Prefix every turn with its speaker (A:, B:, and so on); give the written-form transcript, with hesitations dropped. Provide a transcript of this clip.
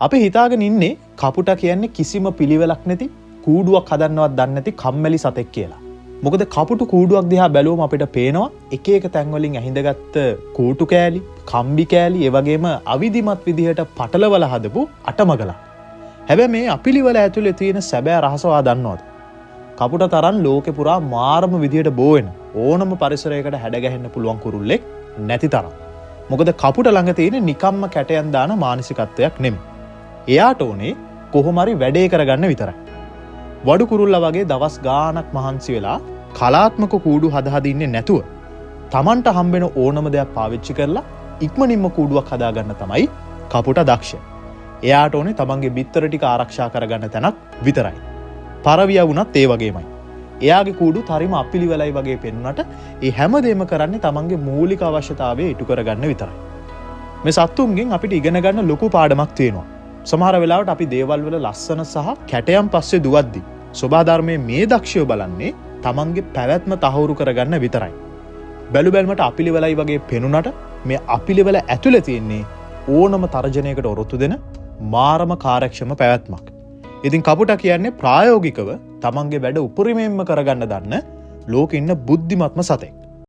A: අපි හිතාගෙන ඉන්නේ කපුටා කියන්නේ කිසිම පිළිවෙලක් නැති කූඩුවක් හදන්නවත් දන්නේ නැති කම්මැලි සතෙක් කියලා. මොකද කපුටු කූඩුවක් දිහා බැලුවම අපිට පේනවා එක එක තැන් වලින් ඇහිඳගත්ත කූටු කෑලි, කම්බි කෑලි, ඒ වගේම අවිධිමත් විදිහට පටලවලා හදපු අටමගලක්. හැබැයි මේ අපිලිවල ඇතුලේ තියෙන සැබෑ රහස ඔයා දන්නවද? කපුටා තරම් ලෝකේ පුරා මාරම විදිහට බෝ වෙන ඕනම පරිසරයකට හැඩගැහෙන්න පුළුවන් කුරුල්ලෙක් නැති තරම්. මොකද කපුට ළඟ තියෙන නිකම්ම කැටයන් දාන මානසිකත්වයක් නෙමෙයි. එයාට ඕනේ කොහොම හරි වැඩේ කරගන්න විතරයි. වඩු කුරුල්ලා වගේ දවස් ගාණක් මහන්සි වෙලා කලාත්මක කූඩු හදා ඉන්නේ නැතුව Tamanට හම්බෙන ඕනම දෙයක් පාවිච්චි කරලා ඉක්මනින්ම කූඩුවක් හදාගන්න තමයි කපුටා දක්ෂ. එයාට ඕනේ තමන්ගේ බිත්තර ටික ආරක්ෂා කරගන්න තැනක් විතරයි. පරවියා වුණත් ඒ වගේමයි. එයාගේ කූඩු තරිම අපිලිවලයි වගේ පෙන්වන්නට ඒ හැමදේම කරන්නේ තමන්ගේ මූලික අවශ්‍යතාවය ඉටු කරගන්න විතරයි. මේ සත්තුන්ගෙන් අපිට ඉගෙන ගන්න ලොකු පාඩමක් තියෙනවා. සමහර වෙලාවට අපි දේවල් වල ලස්සන සහ කැටයන් පස්සේ දුවද්දි සබාධර්මයේ මේ දක්ෂයෝ බලන්නේ තමන්ගේ පැවැත්ම තහවුරු කරගන්න විතරයි. බැලු බැලමට අපිලිවලයි වගේ පෙනුනට මේ අපිලිවල ඇතුලේ තියෙන්නේ ඕනම තර්ජනයකට ඔරොත්තු දෙන මාරම කාර්යක්ෂම පැවැත්මක්. ඉතින් කපුටා කියන්නේ ප්‍රායෝගිකව තමන්ගේ වැඩ උපරිමයෙන්ම කරගන්න දන්න ලෝකෙ ඉන්න බුද්ධිමත්ම සතෙක්.